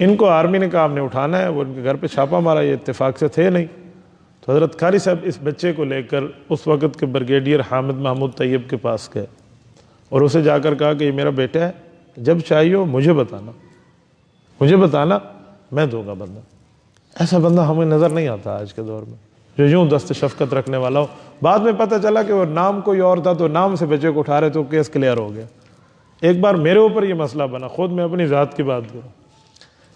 ان کو آرمی نے کہا ہم نے اٹھانا ہے، وہ ان کے گھر پہ چھاپا مارا، یہ اتفاق سے تھے نہیں، تو حضرت قاری صاحب اس بچے کو لے کر اس وقت کے بریگیڈیئر حامد محمود طیب کے پاس گئے اور اسے جا کر کہا کہ یہ میرا بیٹا ہے، جب چاہیے ہو مجھے بتانا، میں دوں گا بندہ۔ ایسا بندہ ہمیں نظر نہیں آتا آج کے دور میں جو یوں دست شفقت رکھنے والا ہو۔ بعد میں پتہ چلا کہ وہ نام کوئی اور تھا تو نام سے بچے کو اٹھا رہے تو کیس کلیئر ہو گیا۔ ایک بار میرے اوپر یہ مسئلہ بنا، خود میں اپنی ذات کی بات کروں،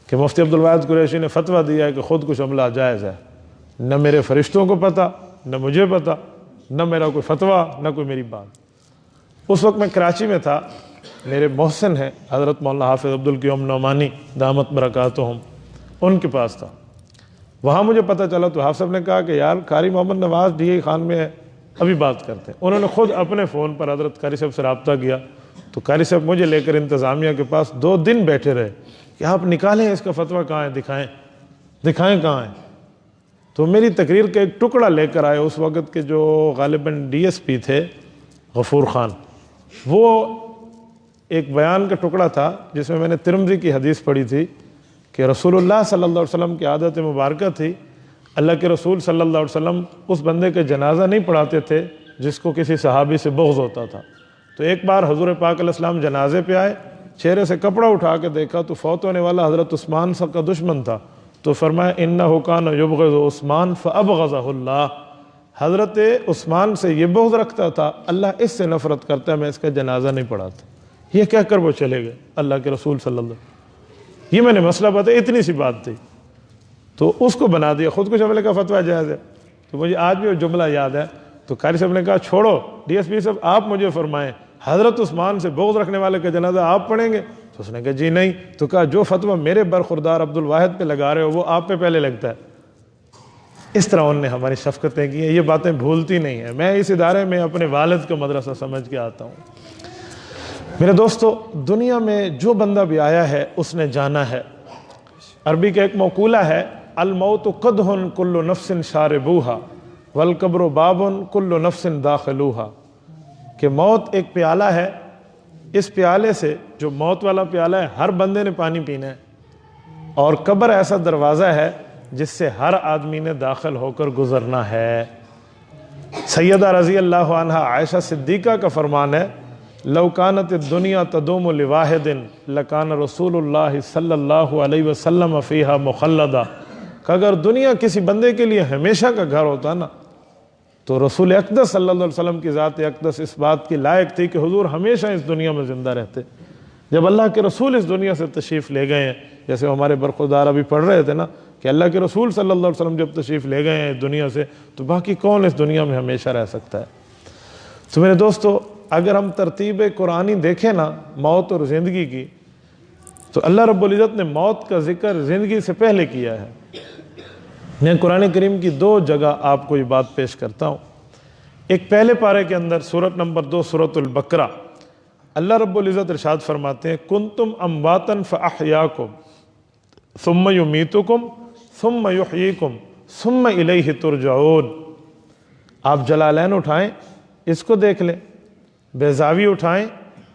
کہ مفتی عبدالواحد قریشی نے فتویٰ دیا ہے کہ خود کش عملہ جائز ہے، نہ میرے فرشتوں کو پتہ، نہ مجھے پتہ، نہ میرا کوئی فتویٰ، نہ کوئی میری بات۔ اس وقت میں کراچی میں تھا، میرے محسن ہیں حضرت مولانا حافظ عبدالقیوم نعمانی دامت برکاتہم، ان کے پاس تھا۔ وہاں مجھے پتہ چلا تو حافظ صاحب نے کہا کہ یار قاری محمد نواز DI خان میں ہے، ابھی بات کرتے ہیں۔ انہوں نے خود اپنے فون پر حضرت قاری صاحب سے رابطہ کیا، تو قاری صاحب مجھے لے کر انتظامیہ کے پاس 2 دن بیٹھے رہے کہ آپ نکالیں اس کا فتویٰ کہاں ہے، دکھائیں کہاں ہے۔ تو میری تقریر کا ایک ٹکڑا لے کر آئے، اس وقت کے جو غالباً DSP تھے غفور خان، وہ ایک بیان کا ٹکڑا تھا جس میں نے ترمذی کی حدیث پڑھی تھی کہ رسول اللہ صلی اللہ علیہ وسلم کی عادت مبارکہ تھی، اللہ کے رسول صلی اللہ علیہ وسلم اس بندے کے جنازہ نہیں پڑھاتے تھے جس کو کسی صحابی سے بغض ہوتا تھا۔ تو ایک بار حضور پاک علیہ السلام جنازے پہ آئے، چہرے سے کپڑا اٹھا کے دیکھا تو فوت ہونے والا حضرت عثمان صاحب کا دشمن تھا، تو فرمایا انہ کان یبغض عثمان فابغضہ اللہ، حضرت عثمان سے یہ بغض رکھتا تھا، اللہ اس سے نفرت کرتا ہے، میں اس کا جنازہ نہیں پڑھاتا۔ یہ کہہ کر وہ چلے گئے اللہ کے رسول صلی اللہ علیہ وسلم۔ یہ میں نے مسئلہ بتایا، اتنی سی بات تھی، تو اس کو بنا دیا خود کش عملے کا فتویٰ جائز ہے۔ تو مجھے آج بھی وہ جملہ یاد ہے، تو قاری صاحب نے کہا چھوڑو DSP صاحب، آپ مجھے فرمائیں حضرت عثمان سے بغض رکھنے والے کا جنازہ آپ پڑھیں گے؟ تو اس نے کہا جی نہیں۔ تو کہا جو فتویٰ میرے برخوردار عبدالواحد پہ لگا رہے ہو وہ آپ پہ پہلے لگتا ہے۔ اس طرح انہوں نے ہماری شفقتیں کی ہیں، یہ باتیں بھولتی نہیں ہیں۔ میں اس ادارے میں اپنے والد کا مدرسہ سمجھ کے آتا ہوں۔ میرے دوستو، دنیا میں جو بندہ بھی آیا ہے اس نے جانا ہے۔ عربی کا ایک مقولہ ہے، الموت قدح کل نفس شاربوہا والقبر باب کل نفس داخلوہا، کہ موت ایک پیالہ ہے، اس پیالے سے جو موت والا پیالہ ہے ہر بندے نے پانی پینا ہے، اور قبر ایسا دروازہ ہے جس سے ہر آدمی نے داخل ہو کر گزرنا ہے۔ سیدہ رضی اللہ عنہ عائشہ صدیقہ کا فرمان ہے، لو کانت الدنیا تدوم لواحد لکان رسول اللہ صلی اللہ علیہ وسلم فیہا مخلدہ، کہ اگر دنیا کسی بندے کے لیے ہمیشہ کا گھر ہوتا نا تو رسول اقدس صلی اللہ علیہ وسلم کی ذات اقدس اس بات کی لائق تھی کہ حضور ہمیشہ اس دنیا میں زندہ رہتے۔ جب اللہ کے رسول اس دنیا سے تشریف لے گئے ہیں، جیسے ہمارے برخوردار ابھی پڑھ رہے تھے نا کہ اللہ کے رسول صلی اللہ علیہ وسلم جب تشریف لے گئے ہیں دنیا سے، تو باقی کون اس دنیا میں ہمیشہ رہ سکتا ہے؟ تو میرے دوستو، اگر ہم ترتیب قرآنی دیکھیں نا موت اور زندگی کی، تو اللہ رب العزت نے موت کا ذکر زندگی سے پہلے کیا ہے۔ میں قرآن کریم کی 2 جگہ آپ کو یہ بات پیش کرتا ہوں۔ ایک پہلے پارے کے اندر سورت نمبر 2 سورۃ البقرہ، اللہ رب العزت ارشاد فرماتے ہیں کنتم امواتا فاحیاکم ثم یمیتکم ثم یحییکم ثم الیہ ترجعون۔ آپ جلالین اٹھائیں، اس کو دیکھ لیں، بیضاوی اٹھائیں،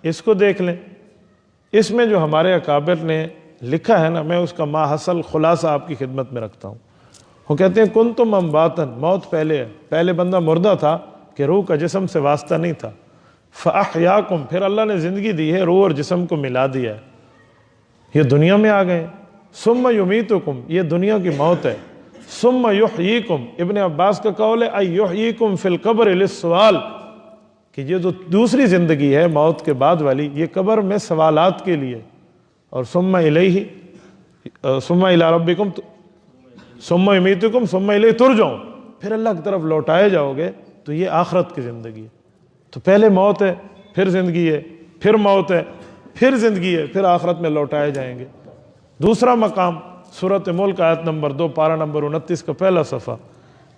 اس کو دیکھ لیں۔ اس میں جو ہمارے اکابر نے لکھا ہے نا، میں اس کا ماحصل خلاصہ آپ کی خدمت میں رکھتا ہوں۔ وہ کہتے ہیں کنتم امواتن، موت پہلے ہے، پہلے بندہ مردہ تھا کہ روح کا جسم سے واسطہ نہیں تھا۔ فاحیاکم، پھر اللہ نے زندگی دی ہے، روح اور جسم کو ملا دیا ہے، یہ دنیا میں آ گئے۔ ثم یمیتکم، یہ دنیا کی موت ہے۔ ثم یحییکم، ابن عباس کا قول ہے ای یحییکم فی القبر للسوال، کہ یہ جو دوسری زندگی ہے موت کے بعد والی، یہ قبر میں سوالات کے لیے۔ اور ثم الیہ ثم الی ربکم ثم یمیتکم ثم الیہ ترجعون، پھر اللہ کی طرف لوٹائے جاؤ گے، تو یہ آخرت کی زندگی ہے۔ تو پہلے موت ہے، پھر زندگی ہے، پھر موت ہے، پھر زندگی ہے، پھر آخرت میں لوٹائے جائیں گے۔ دوسرا مقام سورۃ ملک آیت نمبر 2 پارہ نمبر 29 کا پہلا صفحہ،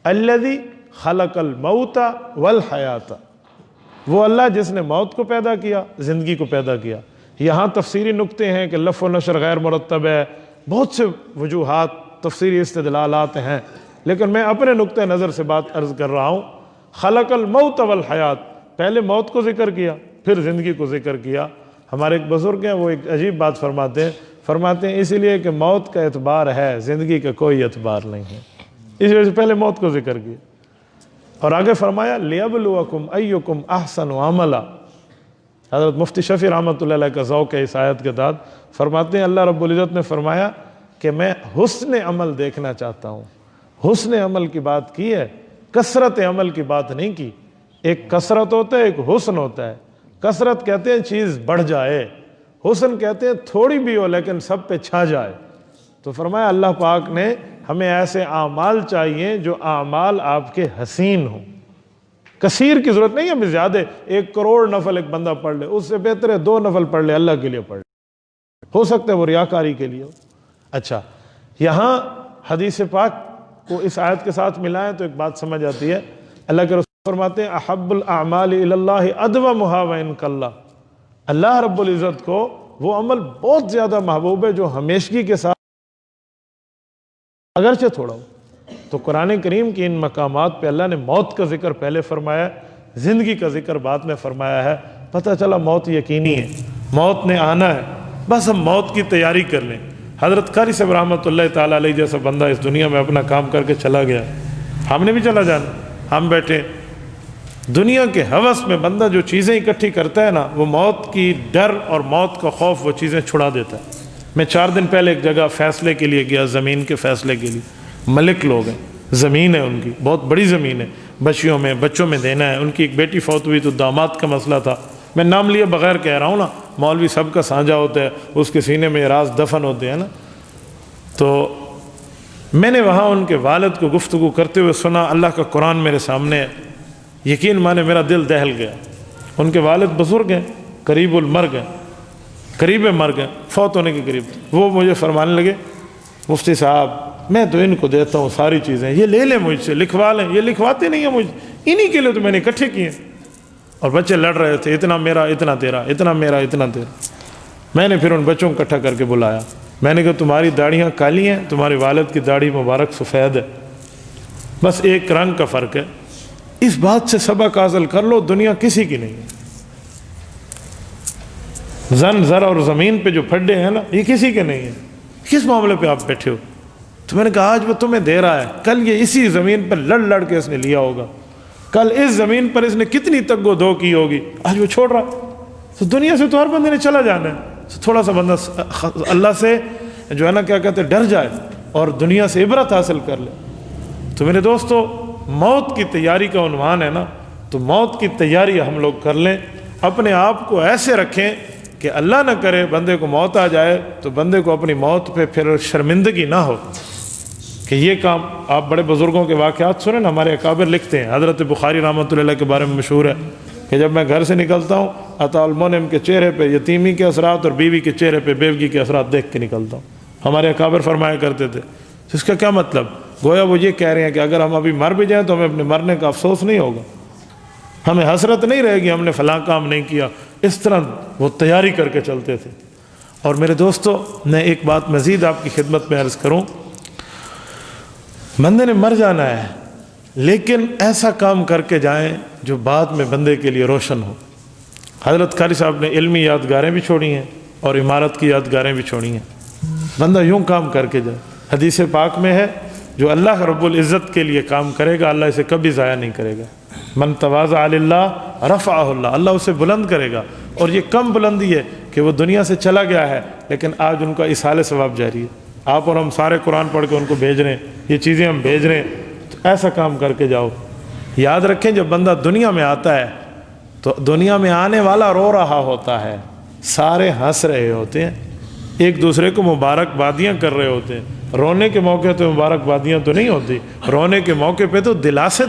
الذی خلق الموت والحیات، وہ اللہ جس نے موت کو پیدا کیا، زندگی کو پیدا کیا۔ یہاں تفسیری نکتے ہیں کہ لف و نشر غیر مرتب ہے، بہت سے وجوہات تفسیری استدلالات ہیں، لیکن میں اپنے نقطہ نظر سے بات عرض کر رہا ہوں۔ خلق الموت والحیات، پہلے موت کو ذکر کیا، پھر زندگی کو ذکر کیا۔ ہمارے ایک بزرگ ہیں، وہ ایک عجیب بات فرماتے ہیں، فرماتے ہیں اسی لیے کہ موت کا اعتبار ہے، زندگی کا کوئی اعتبار نہیں ہے، اس وجہ سے پہلے موت کو ذکر کیا اور آگے فرمایا لِيَبْلُوَكُمْ أَيُّكُمْ أَحْسَنُ عَمَلًا۔ حضرت مفتی شفیع رحمۃ اللہ علیہ کا ذوق ہے اس آیت کے بعد، فرماتے ہیں اللہ رب العزت نے فرمایا کہ میں حسن عمل دیکھنا چاہتا ہوں۔ حسن عمل کی بات کی ہے، کثرت عمل کی بات نہیں کی۔ ایک کثرت ہوتا ہے، ایک حسن ہوتا ہے۔ کثرت کہتے ہیں چیز بڑھ جائے، حسن کہتے ہیں تھوڑی بھی ہو لیکن سب پہ چھا جائے۔ تو فرمایا اللہ پاک نے ہمیں ایسے اعمال چاہیے جو اعمال آپ کے حسین ہوں۔ کثیر کی ضرورت نہیں ہے، ہمیں زیادہ 1 کروڑ نفل ایک بندہ پڑھ لے، اس سے بہتر ہے 2 نفل پڑھ لے، اللہ کے لیے پڑھ لے، ہو سکتا ہے وہ ریاکاری کے لیے ہو۔ اچھا، یہاں حدیث پاک کو اس آیت کے ساتھ ملائیں تو ایک بات سمجھ آتی ہے۔ اللہ کے رسول فرماتے ہیں احب الاعمال الی اللہ ادومھا وان قل۔ اللہ رب العزت کو وہ عمل بہت زیادہ محبوب ہے جو ہمیشگی کے ساتھ اگرچہ تھوڑا ہو۔ تو قرآن کریم کی ان مقامات پہ اللہ نے موت کا ذکر پہلے فرمایا، زندگی کا ذکر بعد میں فرمایا ہے۔ پتہ چلا موت یقینی ہے، موت نے آنا ہے، بس ہم موت کی تیاری کر لیں۔ حضرت قاری صاحب رحمۃ اللہ تعالیٰ علیہ جیسا بندہ اس دنیا میں اپنا کام کر کے چلا گیا، ہم نے بھی چلا جانا، ہم بیٹھے دنیا کے ہوس میں بندہ جو چیزیں اکٹھی کرتا ہے نا، وہ موت کی ڈر اور موت کا خوف وہ چیزیں چھڑا دیتا ہے۔ میں 4 دن پہلے ایک جگہ فیصلے کے لیے گیا، زمین کے فیصلے کے لیے۔ ملک لوگ ہیں، زمین ہے ان کی، بہت بڑی زمین ہے، بچوں میں دینا ہے۔ ان کی ایک بیٹی فوت ہوئی تو داماد کا مسئلہ تھا، میں نام لیے بغیر کہہ رہا ہوں نا، مولوی سب کا سانجا ہوتا ہے، اس کے سینے میں راز دفن ہوتے ہیں نا۔ تو میں نے وہاں ان کے والد کو گفتگو کرتے ہوئے سنا، اللہ کا قرآن میرے سامنے ہے، یقین مانے میرا دل دہل گیا۔ ان کے والد بزرگ ہیں، قریب المرگ ہیں، قریب مرگ ہیں، فوت ہونے کے قریب۔ وہ مجھے فرمانے لگے مفتی صاحب میں تو ان کو دیتا ہوں ساری چیزیں، یہ لے لیں مجھ سے، لکھوا لیں۔ یہ لکھواتے نہیں ہیں مجھ، انہی کے لیے تو میں نے اکٹھے کیے۔ اور بچے لڑ رہے تھے، اتنا میرا اتنا تیرا، اتنا میرا اتنا تیرا۔ میں نے پھر ان بچوں کو اکٹھا کر کے بلایا، میں نے کہا تمہاری داڑھیاں کالی ہیں، تمہارے والد کی داڑھی مبارک سفید ہے، بس ایک رنگ کا فرق ہے۔ اس بات سے سبق حاصل کر لو، دنیا کسی کی نہیں ہے۔ زر اور زمین پہ جو پھڈے ہیں نا، یہ کسی کے نہیں ہیں۔ کس معاملے پہ آپ بیٹھے ہو؟ تو میں نے کہا آج وہ تمہیں دے رہا ہے، کل یہ اسی زمین پر لڑ کے اس نے لیا ہوگا، کل اس زمین پر اس نے کتنی تگ و دو کی ہوگی، آج وہ چھوڑ رہا۔ تو دنیا سے تو ہر بندے نے چلا جانا ہے، تو تھوڑا سا بندہ اللہ سے جو ہے نا کیا کہتے ڈر جائے اور دنیا سے عبرت حاصل کر لے۔ تو میرے دوستو، موت کی تیاری کا عنوان ہے نا، تو موت کی تیاری ہم لوگ کر لیں، اپنے آپ کو ایسے رکھیں کہ اللہ نہ کرے بندے کو موت آ جائے تو بندے کو اپنی موت پہ پھر شرمندگی نہ ہو کہ یہ کام۔ آپ بڑے بزرگوں کے واقعات سنیں نا، ہمارے اکابر لکھتے ہیں، حضرت بخاری رحمۃ اللہ کے بارے میں مشہور ہے کہ جب میں گھر سے نکلتا ہوں، عطاء المنعم کے چہرے پہ یتیمی کے اثرات اور بیوی کے چہرے پہ بیوگی کے اثرات دیکھ کے نکلتا ہوں۔ ہمارے اکابر فرمایا کرتے تھے۔ اس کا کیا مطلب؟ گویا وہ یہ کہہ رہے ہیں کہ اگر ہم ابھی مر بھی جائیں تو ہمیں اپنے مرنے کا افسوس نہیں ہوگا، ہمیں حسرت نہیں رہے گی ہم نے فلاں کام نہیں کیا۔ اس طرح وہ تیاری کر کے چلتے تھے۔ اور میرے دوستو، میں ایک بات مزید آپ کی خدمت میں عرض کروں، بندے نے مر جانا ہے لیکن ایسا کام کر کے جائیں جو بعد میں بندے کے لیے روشن ہو۔ حضرت قاری صاحب نے علمی یادگاریں بھی چھوڑی ہیں اور عمارت کی یادگاریں بھی چھوڑی ہیں۔ بندہ یوں کام کر کے جائے، حدیث پاک میں ہے جو اللہ رب العزت کے لیے کام کرے گا اللہ اسے کبھی ضائع نہیں کرے گا۔ من تواضع للہ رفعہ اللہ، اللہ اسے بلند کرے گا۔ اور یہ کم بلندی ہے کہ وہ دنیا سے چلا گیا ہے لیکن آج ان کا اصالہ ثواب جاری ہے۔ آپ اور ہم سارے قرآن پڑھ کے ان کو بھیج رہے ہیں، یہ چیزیں ہم بھیج رہے ہیں، تو ایسا کام کر کے جاؤ۔ یاد رکھیں جب بندہ دنیا میں آتا ہے تو دنیا میں آنے والا رو رہا ہوتا ہے، سارے ہنس رہے ہوتے ہیں، ایک دوسرے کو مبارکبادیاں کر رہے ہوتے ہیں۔ رونے کے موقع تو مبارکبادیاں تو نہیں ہوتی، رونے کے موقع پہ تو دلاسے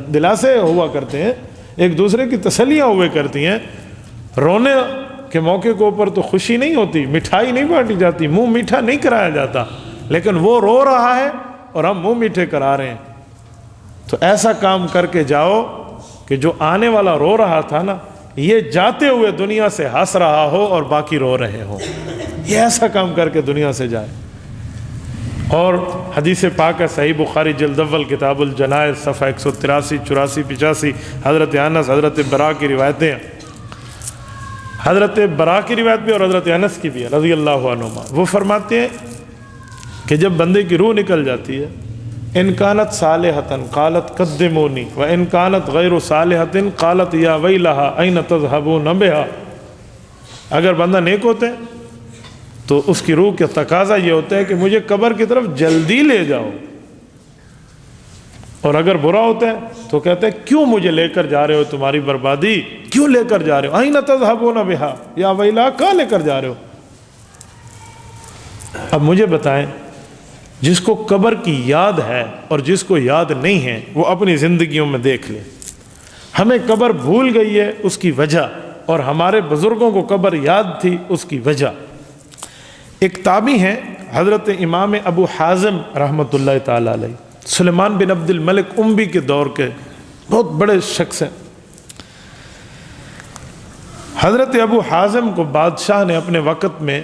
دلاسے ہوا کرتے ہیں، ایک دوسرے کی تسلیاں ہوئے کرتی ہیں۔ رونے کے موقع کے اوپر تو خوشی نہیں ہوتی، مٹھائی نہیں بانٹی جاتی، منہ میٹھا نہیں کرایا جاتا، لیکن وہ رو رہا ہے اور ہم منہ میٹھے کرا رہے ہیں۔ تو ایسا کام کر کے جاؤ کہ جو آنے والا رو رہا تھا نا، یہ جاتے ہوئے دنیا سے ہنس رہا ہو اور باقی رو رہے ہو۔ یہ ایسا کام کر کے دنیا سے جائے۔ اور حدیث پاک ہے، صحیح بخاری جلد اول کتاب الجنائز صفحہ 183 84 85، حضرت انس حضرت برا کی روایتیں ہیں۔ حضرت برا کی روایت بھی اور حضرت انس کی بھی ہے رضی اللہ عنہما، وہ فرماتے ہیں کہ جب بندے کی روح نکل جاتی ہے، ان کانت صالحتن قالت قدمونی و ان کانت غیر صالحتن قالت یا ویلہا این تذہبون بہا، اگر بندہ نیک ہوتا ہے تو اس کی روح کا تقاضا یہ ہوتا ہے کہ مجھے قبر کی طرف جلدی لے جاؤ، اور اگر برا ہوتا ہے تو کہتے ہیں کیوں مجھے لے کر جا رہے ہو، تمہاری بربادی کیوں لے کر جا رہے ہو، این تذہبون بہا یا ویلہا، کہاں لے کر جا رہے ہو۔ اب مجھے بتائیں، جس کو قبر کی یاد ہے اور جس کو یاد نہیں ہے وہ اپنی زندگیوں میں دیکھ لے، ہمیں قبر بھول گئی ہے اس کی وجہ، اور ہمارے بزرگوں کو قبر یاد تھی اس کی وجہ۔ ایک تابعی ہیں حضرت امام ابو حازم رحمۃ اللہ تعالی علیہ، سلیمان بن عبد الملک اموی کے دور کے بہت بڑے شخص ہیں۔ حضرت ابو حازم کو بادشاہ نے اپنے وقت میں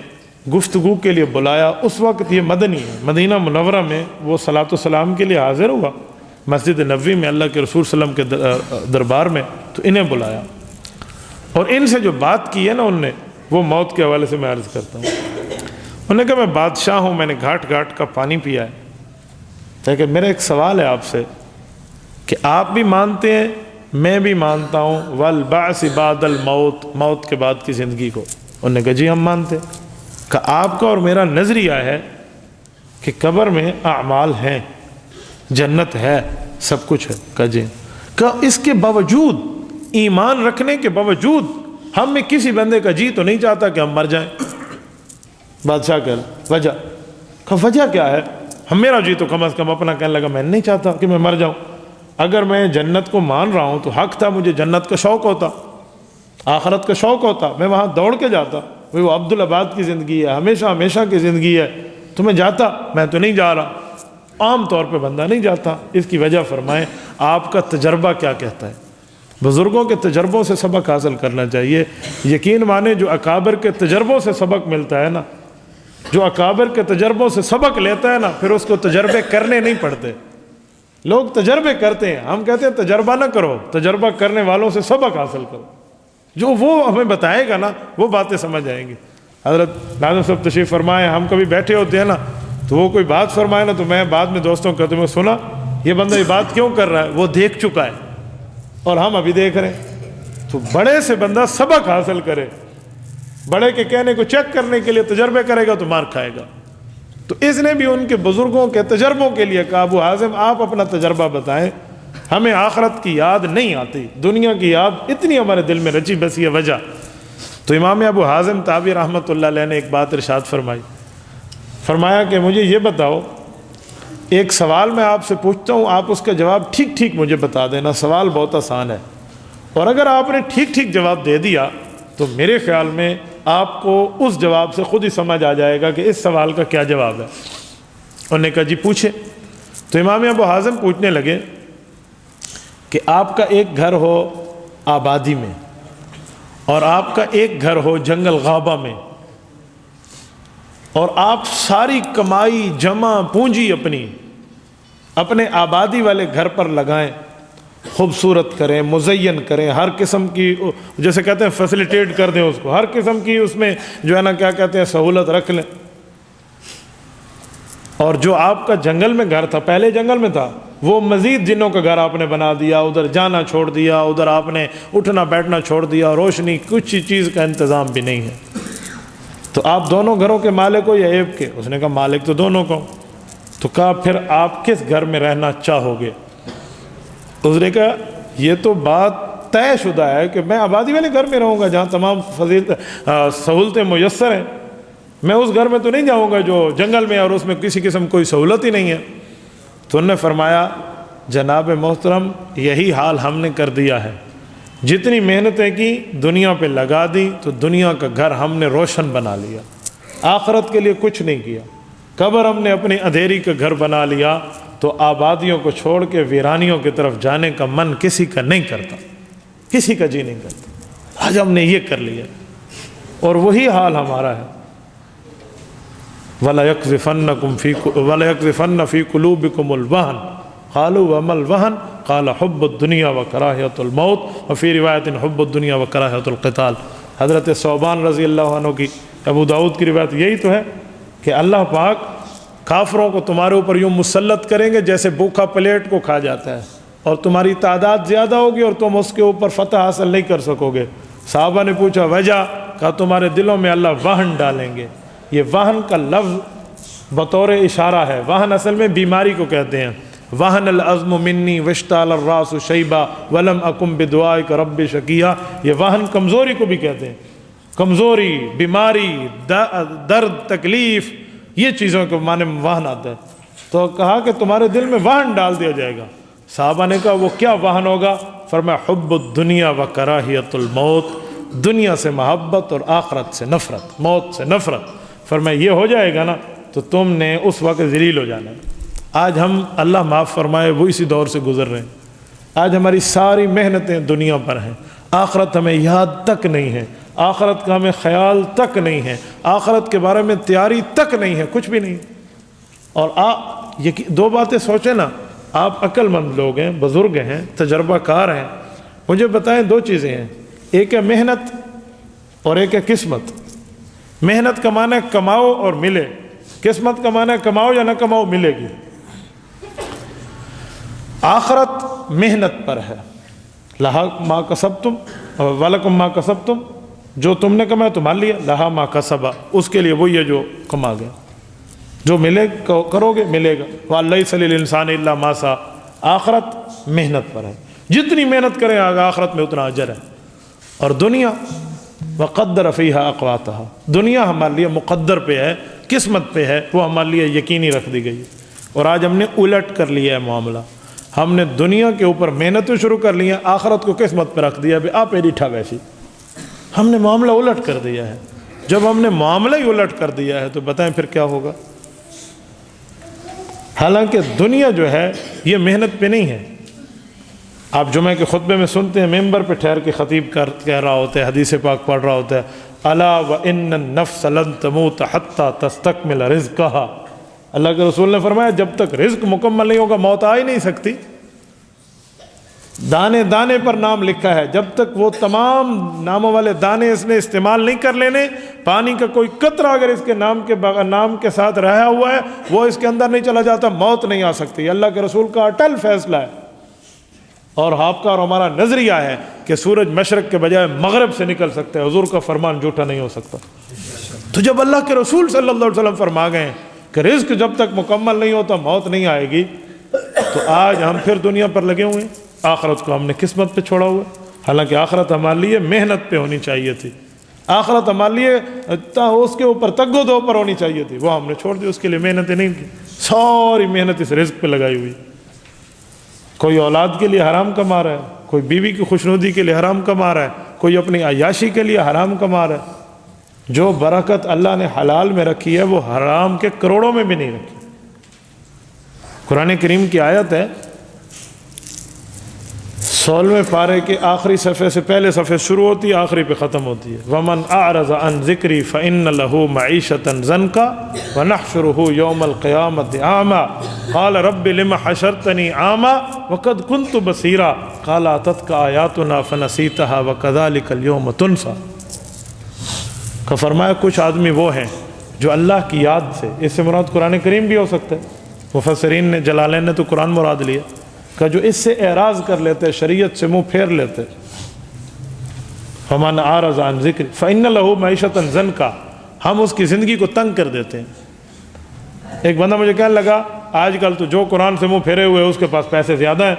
گفتگو کے لیے بلایا، اس وقت یہ مدنی ہے، مدینہ منورہ میں وہ صلاۃ و سلام کے لیے حاضر ہوا مسجد نبوی میں اللہ کے رسول صلی اللہ علیہ وسلم کے دربار میں، تو انہیں بلایا اور ان سے جو بات کی ہے نا ان نے، وہ موت کے حوالے سے میں عرض کرتا ہوں۔ انہوں نے کہا میں بادشاہ ہوں، میں نے گھاٹ گھاٹ کا پانی پیا ہے، لیکن میرا ایک سوال ہے آپ سے کہ آپ بھی مانتے ہیں میں بھی مانتا ہوں والبعث بعد الموت، موت کے بعد کی زندگی کو؟ انہوں نے کہا جی ہم مانتے ہیں۔ کہ آپ کا اور میرا نظریہ ہے کہ قبر میں اعمال ہیں، جنت ہے، سب کچھ ہے۔ کہ جی، کہ اس کے باوجود، ایمان رکھنے کے باوجود ہم میں کسی بندے کا جی تو نہیں چاہتا کہ ہم مر جائیں۔ بادشاہ کہ وجہ، کہ وجہ کیا ہے؟ ہم میرا جی تو کم از کم اپنا کہنے لگا میں نہیں چاہتا کہ میں مر جاؤں، اگر میں جنت کو مان رہا ہوں تو حق تھا مجھے جنت کا شوق ہوتا، آخرت کا شوق ہوتا، میں وہاں دوڑ کے جاتا، وہ عبدالآباد کی زندگی ہے، ہمیشہ ہمیشہ کی زندگی ہے، تو میں جاتا، میں تو نہیں جا رہا۔ عام طور پہ بندہ نہیں جاتا، اس کی وجہ فرمائیں آپ کا تجربہ کیا کہتا ہے۔ بزرگوں کے تجربوں سے سبق حاصل کرنا چاہیے، یقین مانے جو اکابر کے تجربوں سے سبق ملتا ہے نا، جو اکابر کے تجربوں سے سبق لیتا ہے نا، پھر اس کو تجربے کرنے نہیں پڑتے۔ لوگ تجربے کرتے ہیں، ہم کہتے ہیں تجربہ نہ کرو، تجربہ کرنے والوں سے سبق حاصل کرو، جو وہ ہمیں بتائے گا نا وہ باتیں سمجھ آئیں گی۔ حضرت ناظم صاحب تشریف فرمائے، ہم کبھی بیٹھے ہوتے ہیں نا تو وہ کوئی بات فرمائے نا تو میں بعد میں دوستوں کو کہتا ہوں سنا یہ بندہ یہ بات کیوں کر رہا ہے، وہ دیکھ چکا ہے اور ہم ابھی دیکھ رہے ہیں۔ تو بڑے سے بندہ سبق حاصل کرے، بڑے کے کہنے کو چیک کرنے کے لیے تجربے کرے گا تو مار کھائے گا۔ تو اس نے بھی ان کے بزرگوں کے تجربوں کے لیے کہا ابو حازم آپ اپنا تجربہ بتائیں، ہمیں آخرت کی یاد نہیں آتی، دنیا کی یاد اتنی ہمارے دل میں رچی بسی ہے، وجہ۔ تو امام ابو حازم تابعی رحمۃ اللہ علیہ نے ایک بات ارشاد فرمائی، فرمایا کہ مجھے یہ بتاؤ، ایک سوال میں آپ سے پوچھتا ہوں، آپ اس کا جواب ٹھیک ٹھیک مجھے بتا دینا، سوال بہت آسان ہے، اور اگر آپ نے ٹھیک ٹھیک جواب دے دیا تو میرے خیال میں آپ کو اس جواب سے خود ہی سمجھ آ جائے گا کہ اس سوال کا کیا جواب ہے۔ انہوں نے کہا جی پوچھے۔ تو امام ابو حازم پوچھنے لگے کہ آپ کا ایک گھر ہو آبادی میں اور آپ کا ایک گھر ہو جنگل غابہ میں، اور آپ ساری کمائی جمع پونجی اپنے آبادی والے گھر پر لگائیں، خوبصورت کریں، مزین کریں، ہر قسم کی جیسے کہتے ہیں فیسیلیٹیٹ کر دیں اس کو، ہر قسم کی اس میں جو ہے نا کیا کہتے ہیں سہولت رکھ لیں۔ اور جو آپ کا جنگل میں گھر تھا، پہلے جنگل میں تھا، وہ مزید جنوں کا گھر آپ نے بنا دیا، ادھر جانا چھوڑ دیا، ادھر آپ نے اٹھنا بیٹھنا چھوڑ دیا، روشنی کچھ چیز کا انتظام بھی نہیں ہے، تو آپ دونوں گھروں کے مالک ہو یا ایک کے؟ اس نے کہا مالک تو دونوں کو۔ تو کہا پھر آپ کس گھر میں رہنا چاہو گے؟ اس نے کہا یہ تو بات طے شدہ ہے کہ میں آبادی والے گھر میں رہوں گا جہاں تمام سہولتیں میسر ہیں، میں اس گھر میں تو نہیں جاؤں گا جو جنگل میں اور اس میں کسی قسم کوئی سہولت ہی نہیں ہے۔ تو انہوں نے فرمایا جناب محترم یہی حال ہم نے کر دیا ہے، جتنی محنتیں کی دنیا پہ لگا دی تو دنیا کا گھر ہم نے روشن بنا لیا، آخرت کے لیے کچھ نہیں کیا، قبر ہم نے اپنی اندھیری کا گھر بنا لیا، تو آبادیوں کو چھوڑ کے ویرانیوں کی طرف جانے کا من کسی کا نہیں کرتا، کسی کا جی نہیں کرتا۔ آج ہم نے یہ کر لیا اور وہی حال ہمارا ہے۔ وَلَيَقْذِفَنَّ فِي قُلُوبِكُمُ الْوَهْنَ قَالُوا وَمَا الْوَهْنُ قَالَ حُبُّ الدُّنْيَا وَكَرَاهِيَةُ الْمَوْتِ وَفِي رِوَايَةٍ حُبُّ الدُّنْيَا وَكَرَاهِيَةُ الْقِتَالِ۔ حضرت ثوبان رضی اللہ عنہ کی ابو داؤد کی روایت یہی تو ہے کہ اللہ پاک کافروں کو تمہارے اوپر یوں مسلط کریں گے جیسے بھوکھا پلیٹ کو کھا جاتا ہے، اور تمہاری تعداد زیادہ ہوگی اور تم اس کے اوپر فتح حاصل نہیں کر سکو گے۔ صحابہ نے پوچھا وجہ؟ کہا تمہارے دلوں میں اللہ وہن ڈالیں گے۔ یہ وہن کا لفظ بطور اشارہ ہے، وہن اصل میں بیماری کو کہتے ہیں۔ وہن العظم منی واشتعل الراس شیبا ولم اکم بدعائک رب شقیا، یہ وہن کمزوری کو بھی کہتے ہیں، کمزوری، بیماری، درد، تکلیف، یہ چیزوں کے معنی میں وہن آتا ہے۔ تو کہا کہ تمہارے دل میں وہن ڈال دیا جائے گا۔ صحابہ نے کہا وہ کیا وہن ہوگا؟ فرمایا حب الدنیا و کراہیت الموت، دنیا سے محبت اور آخرت سے نفرت، موت سے نفرت۔ فرمایا یہ ہو جائے گا نا تو تم نے اس وقت ذلیل ہو جانا ہے۔ آج ہم اللہ معاف فرمائے وہ اسی دور سے گزر رہے ہیں۔ آج ہماری ساری محنتیں دنیا پر ہیں، آخرت ہمیں یاد تک نہیں ہے، آخرت کا ہمیں خیال تک نہیں ہے، آخرت کے بارے میں تیاری تک نہیں ہے، کچھ بھی نہیں۔ اور دو باتیں سوچیں نا، آپ عقل مند لوگ ہیں، بزرگ ہیں، تجربہ کار ہیں، مجھے بتائیں دو چیزیں ہیں، ایک ہے محنت اور ایک ہے قسمت۔ محنت کا معنی ہے کماؤ اور ملے، قسمت کا معنی ہے کماؤ یا نہ کماؤ ملے گی۔ آخرت محنت پر ہے، لہا ما کسبتم ولکم ما کسبتم، جو تم نے کمایا تمہارے لیے، لہا ما کسبا، اس کے لیے وہی ہے جو کما گیا، جو ملے کرو گے ملے گا۔ وَلَيْسَ لِلْإِنسَانِ إِلَّا مَا سَعَى، آخرت محنت پر ہے، جتنی محنت کریں آخرت میں اتنا اجر ہے۔ اور دنیا وَقَدَّرَ فِيهَا أَقْوَاتَهَا، دنیا ہمارے لیے مقدر پہ ہے، قسمت پہ ہے، وہ ہمارے لیے یقینی رکھ دی گئی۔ اور آج ہم نے الٹ کر لیا ہے معاملہ، ہم نے دنیا کے اوپر محنتیں شروع کر لی ہیں، آخرت کو قسمت پہ رکھ دیا، آپ ایڈی ٹھا ویسی، ہم نے معاملہ الٹ کر دیا ہے۔ جب ہم نے معاملہ ہی الٹ کر دیا ہے تو بتائیں پھر کیا ہوگا؟ حالانکہ دنیا جو ہے یہ محنت پہ نہیں ہے۔ آپ جمعہ کے خطبے میں سنتے ہیں، ممبر پہ ٹھہر کے خطیب کہہ رہا ہوتا ہے، حدیث پاک پڑھ رہا ہوتا ہے، الا وان النفس لن تموت حتی تستکمل رزقها، اللہ کے رسول نے فرمایا جب تک رزق مکمل نہیں ہوگا موت آ ہی نہیں سکتی۔ دانے دانے پر نام لکھا ہے، جب تک وہ تمام ناموں والے دانے اس نے استعمال نہیں کر لینے، پانی کا کوئی قطرہ اگر اس کے نام کے ساتھ رہا ہوا ہے وہ اس کے اندر نہیں چلا جاتا، موت نہیں آ سکتی۔ اللہ کے رسول کا اٹل فیصلہ ہے، اور آپ کا اور ہمارا نظریہ ہے کہ سورج مشرق کے بجائے مغرب سے نکل سکتا ہے، حضور کا فرمان جھوٹا نہیں ہو سکتا۔ تو جب اللہ کے رسول صلی اللہ علیہ وسلم فرما گئے کہ رزق جب تک مکمل نہیں ہوتا موت نہیں آئے گی، تو آج ہم پھر دنیا پر لگے ہوئے ہیں، آخرت کو ہم نے قسمت پہ چھوڑا ہوا ہے۔ حالانکہ آخرت ہمارے لیے محنت پہ ہونی چاہیے تھی، آخرت ہمارے لیے اس کے اوپر تگ و دو پر ہونی چاہیے تھی، وہ ہم نے چھوڑ دی، اس کے لیے محنتیں نہیں کی، ساری محنت اس رزق پہ لگائی ہوئی۔ کوئی اولاد کے لیے حرام کما رہا ہے، کوئی بیوی کی خوشنودی کے لیے حرام کما رہا ہے، کوئی اپنی عیاشی کے لیے حرام کما رہا ہے۔ جو برکت اللہ نے حلال میں رکھی ہے وہ حرام کے کروڑوں میں بھی نہیں رکھی۔ قرآن کریم کی آیت ہے 16ویں پارے کے آخری صفحے سے پہلے صفحے شروع ہوتی ہے، آخری پہ ختم ہوتی ہے۔ وَمَنْ أَعْرَضَ عَنْ ذِكْرِي فَإِنَّ لَهُ مَعِيشَةً ضَنْكَ وَنَحْشُرُهُ يَوْمَ الْقِيَامَةِ أَعْمَى قَالَ رَبِّ لِمَ حَشَرْتَنِي أَعْمَى وَقَدْ كُنْتُ بَصِيرًا قَالَ أَتَتْكَ آيَاتُنَا فَنَسِيتَهَا وَكَذَلِكَ الْيَوْمَ تُنْسَى۔ کہ فرمایا کچھ آدمی وہ ہیں جو اللہ کی یاد سے، اس سے مراد قرآن کریم بھی ہو سکتا ہے، مفسرین نے جلالین نے تو قرآن مراد لیا، کہ جو اس سے اعراض کر لیتے، شریعت سے منہ پھیر لیتے۔ فَمَنْ أَعْرَضَ عَنْ ذِكْرِي فَإِنَّ لَهُ مَعِيشَةً ضَنْكَ، ہم اس کی زندگی کو تنگ کر دیتے ہیں۔ ایک بندہ مجھے کہنے لگا آج کل تو جو قرآن سے منہ پھیرے ہوئے اس کے پاس پیسے زیادہ ہیں،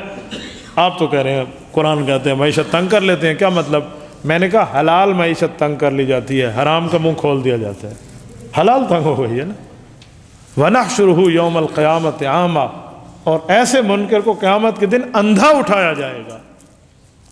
آپ تو کہہ رہے ہیں قرآن کہتے ہیں معیشت تنگ کر لیتے ہیں، کیا مطلب؟ میں نے کہا حلال معیشت تنگ کر لی جاتی ہے، حرام کا منہ کھول دیا جاتا ہے، حلال تنگ ہو گئی ہے نا۔ وَنَحْشُرُهُ يَوْمَ الْقِيَامَةِ أَعْمَى، اور ایسے منکر کو قیامت کے دن اندھا اٹھایا جائے گا۔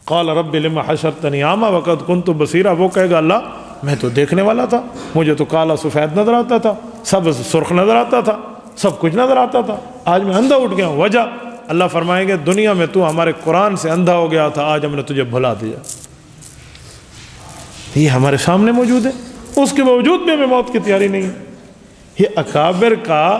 قال رب لم حشرتنی اعمی وقد كنت بصیرا، وہ کہے گا اللہ میں تو دیکھنے والا تھا، مجھے تو کالا سفید نظر آتا تھا، سبز سرخ نظر آتا تھا، سب کچھ نظر آتا تھا، آج میں اندھا اٹھ گیا ہوں۔ وجہ اللہ فرمائیں گے دنیا میں تو ہمارے قرآن سے اندھا ہو گیا تھا، آج ہم نے تجھے بھلا دیا۔ یہ ہمارے سامنے موجود ہے، اس کے باوجود بھی ہمیں موت کی تیاری نہیں ہے۔ یہ اکابر کا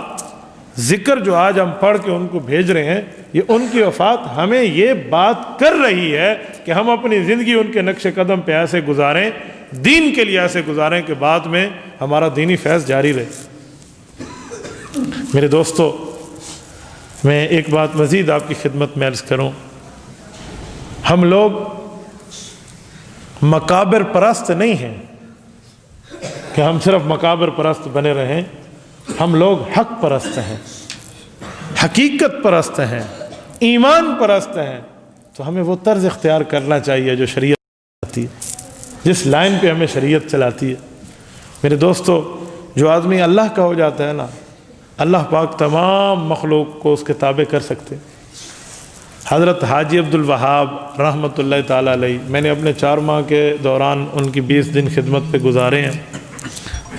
ذکر جو آج ہم پڑھ کے ان کو بھیج رہے ہیں، یہ ان کی وفات ہمیں یہ بات کر رہی ہے کہ ہم اپنی زندگی ان کے نقش قدم پہ ایسے گزاریں دین کے لیے ایسے گزاریں کہ بعد میں ہمارا دینی فیض جاری رہے۔ میرے دوستو، میں ایک بات مزید آپ کی خدمت میں عرض کروں، ہم لوگ مقابر پرست نہیں ہیں کہ ہم صرف مقابر پرست بنے رہیں، ہم لوگ حق پرست ہیں، حقیقت پرست ہیں، ایمان پرست ہیں۔ تو ہمیں وہ طرز اختیار کرنا چاہیے جو شریعت چلاتی ہے، جس لائن پہ ہمیں شریعت چلاتی ہے۔ میرے دوستو، جو آدمی اللہ کا ہو جاتا ہے نا، اللہ پاک تمام مخلوق کو اس کے تابع کر سکتے۔ حضرت حاجی عبد الوہاب رحمۃ اللہ تعالیٰ علیہ، میں نے اپنے 4 ماہ کے دوران ان کی 20 دن خدمت پہ گزارے ہیں۔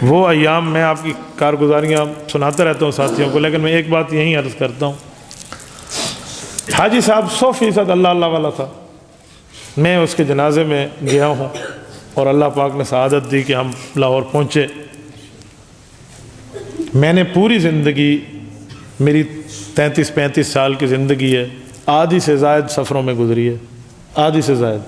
وہ ایام میں آپ کی کارگزاریاں سناتا رہتا ہوں ساتھیوں کو، لیکن میں ایک بات یہیں عرض کرتا ہوں، حاجی صاحب 100% اللہ والا تھا۔ میں اس کے جنازے میں گیا ہوں اور اللہ پاک نے سعادت دی کہ ہم لاہور پہنچے۔ میں نے پوری زندگی، میری 33-35 سال کی زندگی ہے، آدھی سے زائد سفروں میں گزری ہے، آدھی سے زائد۔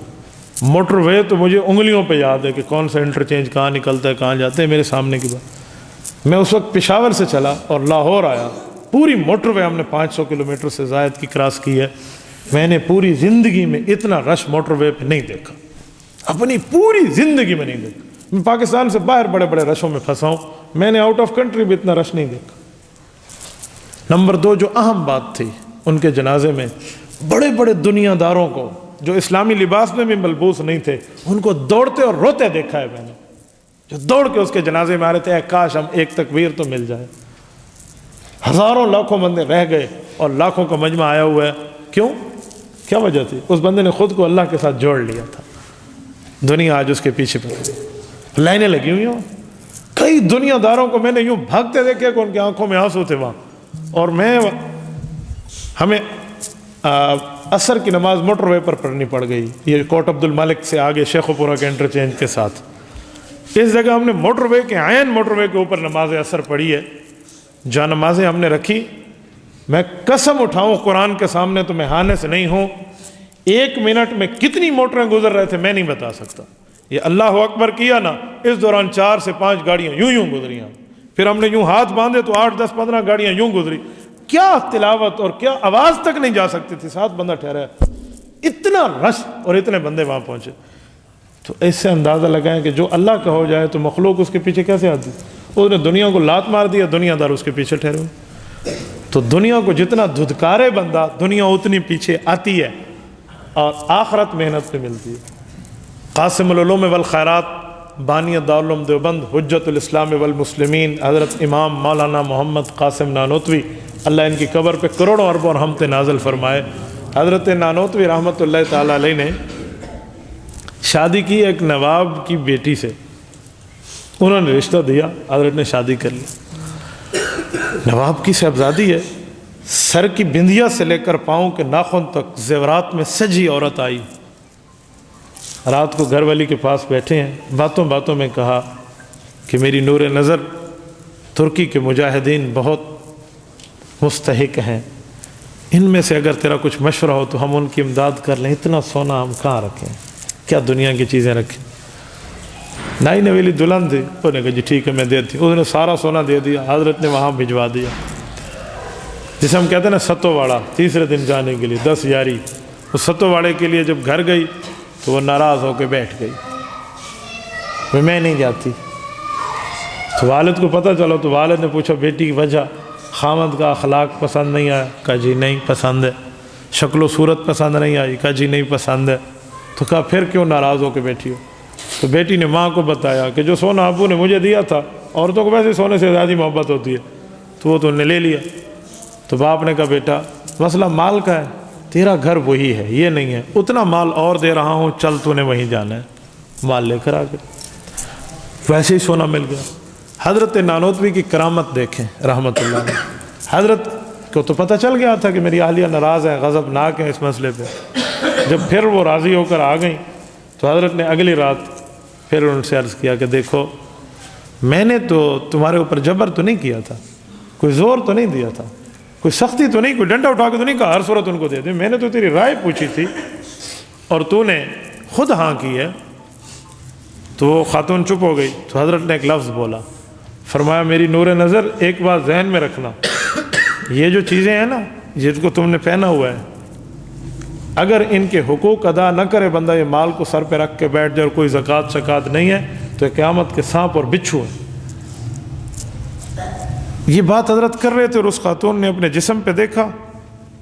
موٹر وے تو مجھے انگلیوں پہ یاد ہے کہ کون سا انٹرچینج کہاں نکلتا ہے، کہاں جاتے ہیں، میرے سامنے کی بات۔ میں اس وقت پشاور سے چلا اور لاہور آیا، پوری موٹر وے ہم نے 500 کلومیٹر سے زائد کی کراس کی ہے۔ میں نے پوری زندگی میں اتنا رش موٹر وے پہ نہیں دیکھا، اپنی پوری زندگی میں نہیں دیکھا۔ میں پاکستان سے باہر بڑے بڑے رشوں میں پھنسا ہوں، میں نے آؤٹ آف کنٹری بھی اتنا رش نہیں دیکھا۔ نمبر 2، جو اہم بات تھی ان کے جنازے میں، بڑے بڑے دنیا داروں کو جو اسلامی لباس میں بھی ملبوس نہیں تھے، ان کو دوڑتے اور روتے دیکھا ہے میں نے، جو دوڑ کے اس کے جنازے میں آ رہے تھے، اے کاش ہم ایک تکبیر تو مل جائے۔ ہزاروں لاکھوں بندے رہ گئے اور لاکھوں کا مجمع آیا ہوا ہے۔ کیوں؟ کیا وجہ تھی؟ اس بندے نے خود کو اللہ کے ساتھ جوڑ لیا تھا۔ دنیا آج اس کے پیچھے پڑ گئی، لائنیں لگی ہوئی ہوں۔ کئی دنیا داروں کو میں نے یوں بھاگتے دیکھے کہ ان کی آنکھوں میں آنسو تھے وہاں، اور ہمیں عصر کی نماز موٹر وے پر پڑھنی پڑ گئی، یہ کوٹ عبد الملک سے آگے شیخو پورہ کے انٹرچینج کے ساتھ۔ اس جگہ ہم نے موٹر وے کے عین موٹر وے کے اوپر نماز عصر پڑھی ہے۔ جہاں نمازیں ہم نے رکھی، میں قسم اٹھاؤں قرآن کے سامنے تو میں ہانے سے نہیں ہوں، 1 منٹ میں کتنی موٹریں گزر رہے تھے میں نہیں بتا سکتا۔ یہ اللہ اکبر کیا نا، اس دوران 4 سے 5 گاڑیاں یوں گزریاں، پھر ہم نے یوں ہاتھ باندھے تو 8 10 15 گاڑیاں یوں گزری۔ کیا تلاوت اور کیا آواز تک نہیں جا سکتی تھی، 7 بندہ ٹھہرا ہے، اتنا رش اور اتنے بندے وہاں پہنچے۔ تو اس سے اندازہ لگائیں کہ جو اللہ کا ہو جائے تو مخلوق اس کے پیچھے کیسے آتی۔ اس نے دنیا کو لات مار دیا، دنیا دار اس کے پیچھے ٹھہرے ہوئے۔ تو دنیا کو جتنا دھدکارے بندہ، دنیا اتنی پیچھے آتی ہے، اور آخرت محنت پہ ملتی ہے۔ قاسم العلوم والخیرات، بانی دارالعلوم دیوبند، حجت الاسلام والمسلمین، حضرت امام مولانا محمد قاسم نانوتوی، اللہ ان کی قبر پہ کروڑوں اربوں رحمت نازل فرمائے۔ حضرت نانوتوی رحمۃ اللہ تعالیٰ علیہ نے شادی کی ایک نواب کی بیٹی سے، انہوں نے رشتہ دیا، حضرت نے شادی کر لی۔ نواب کی صاحبزادی ہے، سر کی بندیا سے لے کر پاؤں کے ناخن تک زیورات میں سجی عورت آئی۔ رات کو گھر والی کے پاس بیٹھے ہیں، باتوں باتوں میں کہا کہ میری نور نظر، ترکی کے مجاہدین بہت مستحق ہیں، ان میں سے اگر تیرا کچھ مشورہ ہو تو ہم ان کی امداد کر لیں۔ اتنا سونا ہم کہاں رکھیں، کیا دنیا کی چیزیں رکھیں۔ نئی نویلی دلہن تھی، انہوں نے کہا جی ٹھیک ہے میں دیتی ہوں۔ اس نے سارا سونا دے دیا، حضرت نے وہاں بھجوا دیا، جسے ہم کہتے ہیں نا ستو واڑا، تیسرے دن جانے کے لیے 10 یاری۔ اس ستو واڑے کے لیے جب گھر گئی تو وہ ناراض ہو کے بیٹھ گئی، میں نہیں جاتی۔ تو والد کو پتہ چلا تو والد نے پوچھا بیٹی کی وجہ، خامد کا اخلاق پسند نہیں آیا؟ کہا جی نہیں پسند ہے۔ شکل و صورت پسند نہیں آئی؟ کہا جی نہیں پسند ہے۔ تو کہا پھر کیوں ناراض ہو کے بیٹھی ہو؟ تو بیٹی نے ماں کو بتایا کہ جو سونا ابو نے مجھے دیا تھا، عورتوں کو ویسے سونے سے زیادہ محبت ہوتی ہے، تو وہ تو انہوں نے لے لیا۔ تو باپ نے کہا بیٹا مسئلہ مال کا ہے، تیرا گھر وہی ہے، یہ نہیں ہے، اتنا مال اور دے رہا ہوں، چل تو نے وہیں جانا ہے۔ مال لے کر آ گئے، ویسے ہی سونا مل گیا۔ حضرت نانوتوی کی کرامت دیکھیں رحمت اللہ علیہ۔ حضرت کو تو پتہ چل گیا تھا کہ میری اہلیہ ناراض ہیں، غضبناک ہیں اس مسئلے پہ۔ جب پھر وہ راضی ہو کر آ گئیں تو حضرت نے اگلی رات پھر ان سے عرض کیا کہ دیکھو میں نے تو تمہارے اوپر جبر تو نہیں کیا تھا، کوئی زور تو نہیں دیا تھا، کوئی سختی تو نہیں، کوئی ڈنڈا اٹھا کے تو نہیں کہا ہر صورت ان کو دے دیں، میں نے تو تیری رائے پوچھی تھی اور تو نے خود ہاں کی ہے۔ تو وہ خاتون چپ ہو گئی، تو حضرت نے ایک لفظ بولا، فرمایا میری نور نظر ایک بات ذہن میں رکھنا، یہ جو چیزیں ہیں نا جس کو تم نے پہنا ہوا ہے، اگر ان کے حقوق ادا نہ کرے بندہ، یہ مال کو سر پہ رکھ کے بیٹھ جائے اور کوئی زکوٰۃ شکات نہیں ہے، تو قیامت کے سانپ اور بچھو ہے۔ یہ بات حضرت کر رہے تھے اور اس خاتون نے اپنے جسم پہ دیکھا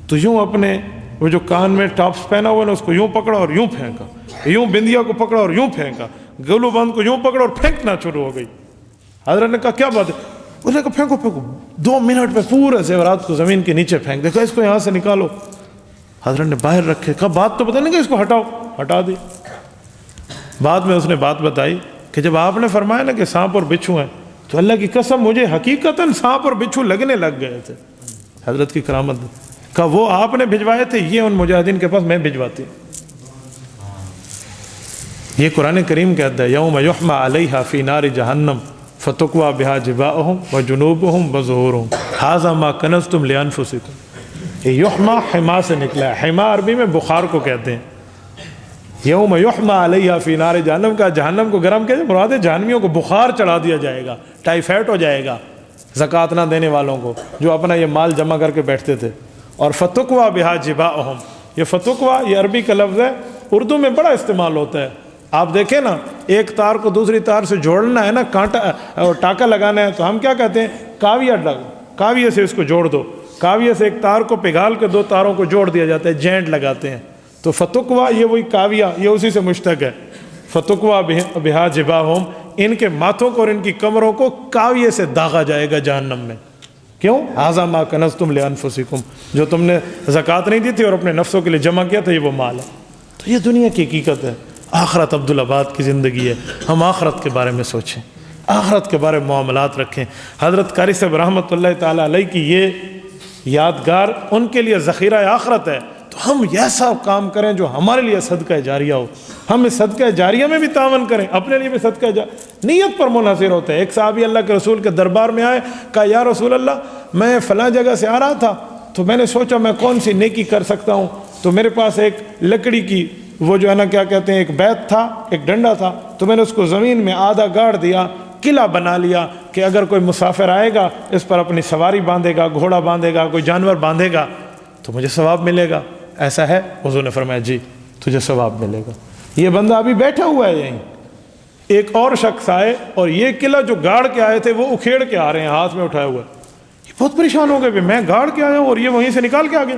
تو یوں اپنے وہ جو کان میں ٹاپس پہنا ہوا ہے نا اس کو یوں پکڑا اور یوں پھینکا، یوں بندیا کو پکڑا اور یوں پھینکا، گلو بند کو یوں پکڑا اور پھینکنا شروع ہو گئی۔ حضرت نے کہا کیا بات ہے؟ اس نے کہا پھینکو پھینکو، 2 منٹ میں پورے زیورات کو زمین کے نیچے پھینک دے، کہا اس کو یہاں سے نکالو۔ حضرت نے باہر رکھے، کہا بات تو پتہ نہیں کہ اس کو ہٹاؤ، ہٹا دی۔ بعد میں اس نے بات بتائی کہ جب آپ نے فرمایا نا کہ سانپ اور بچھو ہیں، تو اللہ کی قسم مجھے حقیقتاً سانپ اور بچھو لگنے لگ گئے تھے۔ حضرت کی کرامت کہا وہ آپ نے بھجوائے تھے، یہ ان مجاہدین کے پاس میں بھجواتی ہوں۔ یہ قرآن کریم کہتا ہے یوم یحمى علیہا فی نار جہنم فتقوی بہا جباؤہم وجنوبہم وظہورہم ھذا ما کنزتم لانفسکم۔ یہ یحمى حما سے نکلا ہے، حما عربی میں بخار کو کہتے ہیں۔ یوم یحمى علیہا فی نار جہنم کا جہنم کو گرم کہتے ہیں، مراد ہے جہنمیوں کو بخار چڑھا دیا جائے گا، ٹائیفائڈ ہو جائے گا زکوٰۃ نہ دینے والوں کو جو اپنا یہ مال جمع کر کے بیٹھتے تھے۔ اور فتقوی بہا جباؤہم، یہ فتقوی یہ عربی کا لفظ ہے، اردو میں بڑا استعمال ہوتا ہے۔ آپ دیکھیں نا، ایک تار کو دوسری تار سے جوڑنا ہے نا، کانٹا اور ٹاکا لگانا ہے تو ہم کیا کہتے ہیں؟ کاویہ کاویہ سے اس کو جوڑ دو، کاویہ سے ایک تار کو پگھال کے 2 تاروں کو جوڑ دیا جاتا ہے، جینٹ لگاتے ہیں۔ تو فتقوی یہ وہی کاویہ، یہ اسی سے مشتق ہے۔ فتقوی بہا جباہم، ان کے ماتھوں کو اور ان کی کمروں کو کاویہ سے داغا جائے گا جہنم میں۔ کیوں؟ ھذا ما کنزتم لانفسکم، جو تم نے زکوٰۃ نہیں دی تھی اور اپنے نفسوں کے لیے جمع کیا تھا، یہ وہ مال ہے۔ تو یہ دنیا کی حقیقت ہے، آخرت عبدالآباد کی زندگی ہے۔ ہم آخرت کے بارے میں سوچیں، آخرت کے بارے میں معاملات رکھیں۔ حضرت قاری صاحب رحمۃ اللہ تعالیٰ علیہ کی یہ یادگار ان کے لیے ذخیرہ آخرت ہے، تو ہم ایسا کام کریں جو ہمارے لیے صدقہ جاریہ ہو۔ ہم اس صدقہ جاریہ میں بھی تعاون کریں، اپنے لیے بھی صدقہ نیت پر منحصر ہوتا ہے۔ ایک صحابی اللہ کے رسول کے دربار میں آئے، کہا یا رسول اللہ میں فلاں جگہ سے آ رہا تھا تو میں نے سوچا میں کون سی نیکی کر سکتا ہوں، تو میرے پاس ایک لکڑی کی وہ جو ہے نا کیا کہتے ہیں، ایک بیت تھا، ایک ڈنڈا تھا، تو میں نے اس کو زمین میں آدھا گاڑ دیا، قلعہ بنا لیا کہ اگر کوئی مسافر آئے گا اس پر اپنی سواری باندھے گا، گھوڑا باندھے گا، کوئی جانور باندھے گا تو مجھے ثواب ملے گا۔ ایسا ہے؟ حضور نے فرمایا جی تجھے ثواب ملے گا۔ یہ بندہ ابھی بیٹھا ہوا ہے یہیں، ایک اور شخص آئے اور یہ قلعہ جو گاڑ کے آئے تھے وہ اکھیڑ کے آ رہے ہیں ہاتھ میں اٹھائے ہوئے، یہ بہت پریشان ہو گئے کہ میں گاڑ کے آیا ہوں اور یہ وہیں سے نکال کے آ گیا۔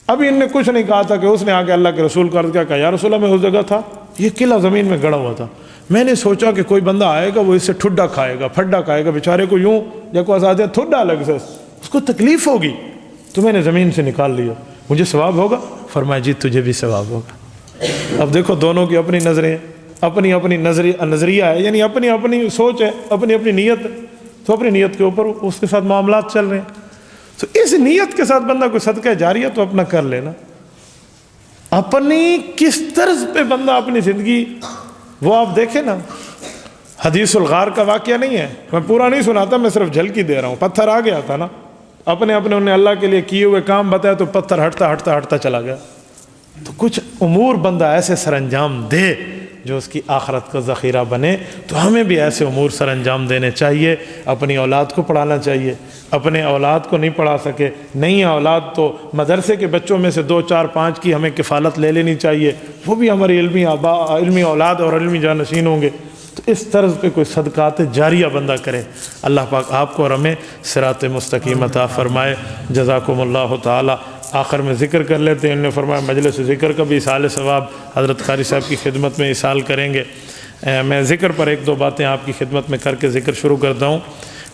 ابھی ان نے کچھ نہیں کہا تھا کہ اس نے آ کے اللہ کے رسول کو عرض کیا، کہا یا رسول اللہ میں اس جگہ تھا، یہ قلعہ زمین میں گڑا ہوا تھا، میں نے سوچا کہ کوئی بندہ آئے گا وہ اس سے ٹھڈا کھائے گا، پھڈا کھائے گا، بیچارے کو یوں جب کو آزاد ہے ٹھڈا الگ سے اس کو تکلیف ہوگی، تو میں نے زمین سے نکال لیا، مجھے ثواب ہوگا؟ فرمایا جی تجھے بھی ثواب ہوگا۔ اب دیکھو دونوں کی اپنی نظریں، اپنی اپنی نظریہ ہے، یعنی اپنی اپنی سوچ ہے، اپنی اپنی نیت ہے، تو اپنی نیت کے اوپر اس کے ساتھ معاملات چل رہے ہیں۔ تو اس نیت کے ساتھ بندہ کوئی صدقہ جاریہ تو اپنا کر لینا، اپنی کس طرز پہ بندہ اپنی زندگی، وہ آپ دیکھیں نا، حدیث الغار کا واقعہ نہیں ہے، میں پورا نہیں سناتا، میں صرف جھلکی دے رہا ہوں۔ پتھر آ گیا تھا نا، اپنے انہوں نے اللہ کے لیے کیے ہوئے کام بتایا تو پتھر ہٹتا ہٹتا ہٹتا چلا گیا۔ تو کچھ امور بندہ ایسے سر انجام دے جو اس کی آخرت کا ذخیرہ بنے، تو ہمیں بھی ایسے امور سر انجام دینے چاہیے۔ اپنی اولاد کو پڑھانا چاہیے، اپنے اولاد کو نہیں پڑھا سکے، نہیں اولاد تو مدرسے کے بچوں میں سے 2 4 5 کی ہمیں کفالت لے لینی چاہیے، وہ بھی ہماری علمی اولاد اور علمی جانشین ہوں گے۔ تو اس طرز پہ کوئی صدقات جاریہ بندہ کرے، اللہ پاک آپ کو اور ہمیں صراط مستقیم عطا فرمائے۔ جزاکم اللہ تعالی۔ آخر میں ذکر کر لیتے ہیں، انہوں نے فرمایا مجلس ذکر کا بھی اصال ثواب حضرت قاری صاحب کی خدمت میں اصال کریں گے۔ میں ذکر پر 1 2 باتیں آپ کی خدمت میں کر کے ذکر شروع کرتا ہوں۔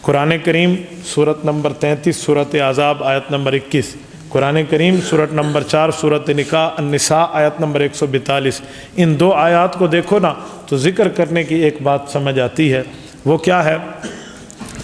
قرآن کریم سورت نمبر 33 سورت احزاب آیت نمبر 21، قرآن کریم سورت نمبر 4 سورت النساء آیت نمبر 142، ان 2 آیات کو دیکھو نا تو ذکر کرنے کی ایک بات سمجھ آتی ہے۔ وہ کیا ہے؟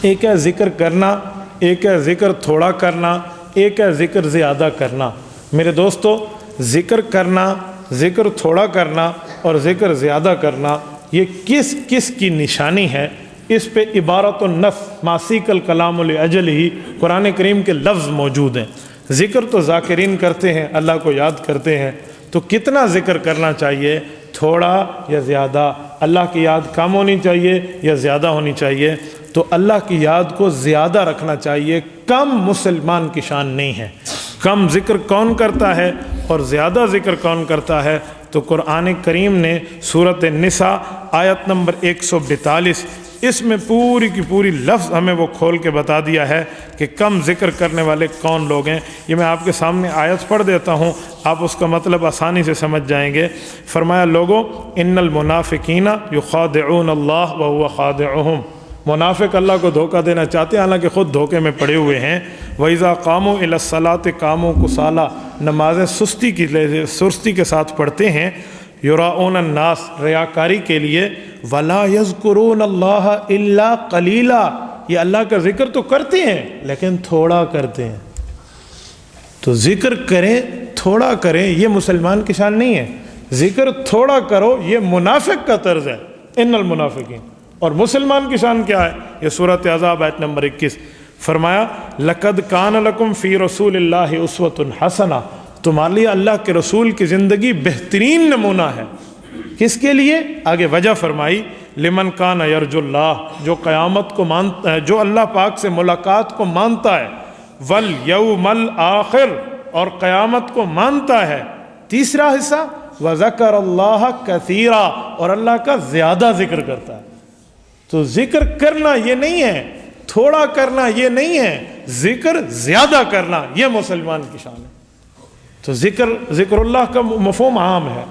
ایک ہے ذکر کرنا، ایک ہے ذکر تھوڑا کرنا، ایک ہے ذکر زیادہ کرنا۔ میرے دوستو، ذکر کرنا، ذکر تھوڑا کرنا اور ذکر زیادہ کرنا، یہ کس کس کی نشانی ہے؟ اس پہ عبارت النفس ماسیک الکلام لأجل ہی قرآن کریم کے لفظ موجود ہیں۔ ذکر تو ذاکرین کرتے ہیں، اللہ کو یاد کرتے ہیں، تو کتنا ذکر کرنا چاہیے؟ تھوڑا یا زیادہ؟ اللہ کی یاد کم ہونی چاہیے یا زیادہ ہونی چاہیے؟ تو اللہ کی یاد کو زیادہ رکھنا چاہیے، کم مسلمان کی شان نہیں ہے۔ کم ذکر کون کرتا ہے اور زیادہ ذکر کون کرتا ہے؟ تو قرآن کریم نے سورۃ النساء آیت نمبر 142 اس میں پوری کی پوری لفظ ہمیں وہ کھول کے بتا دیا ہے کہ کم ذکر کرنے والے کون لوگ ہیں۔ یہ میں آپ کے سامنے آیت پڑھ دیتا ہوں، آپ اس کا مطلب آسانی سے سمجھ جائیں گے۔ فرمایا لوگوں ان المنافقین یخادعون اللہ وهو خادعهم، منافق اللہ کو دھوکہ دینا چاہتے ہیں حالانکہ خود دھوکے میں پڑے ہوئے ہیں۔ وَإِذَا قَامُوا إِلَى الصَّلَاةِ قَامُوا كُسَالَىٰ، نمازیں سستی کے ساتھ پڑھتے ہیں۔ یراؤن الناس، ریاکاری کے لیے۔ وَلَا يَذْكُرُونَ اللَّهَ إِلَّا قَلِيلًا، یہ اللہ کا ذکر تو کرتے ہیں لیکن تھوڑا کرتے ہیں۔ تو ذکر کریں تھوڑا کریں یہ مسلمان کی شان نہیں ہے، ذکر تھوڑا کرو یہ منافق کا طرز ہے، ان المنافقین۔ اور مسلمان کی شان کیا ہے؟ یہ سورۃ احزاب آیت نمبر 21 فرمایا لَقَدْ كَانَ لَكُمْ فِي رَسُولِ اللَّهِ أُسْوَةٌ حَسَنَةٌ، تمہارے لیے اللہ کے رسول کی زندگی بہترین نمونہ ہے۔ کس کے لیے؟ آگے وجہ فرمائی لمن کان یرجو اللہ، جو قیامت کو مانتا ہے، جو اللہ پاک سے ملاقات کو مانتا ہے، والیوم الآخر، اور قیامت کو مانتا ہے۔ تیسرا حصہ وذکر اللہ کثیرا، اور اللہ کا زیادہ ذکر کرتا ہے۔ تو ذکر کرنا یہ نہیں ہے، تھوڑا کرنا یہ نہیں ہے، ذکر زیادہ کرنا یہ مسلمان کی شان ہے۔ تو ذکر اللہ کا مفہوم عام ہے،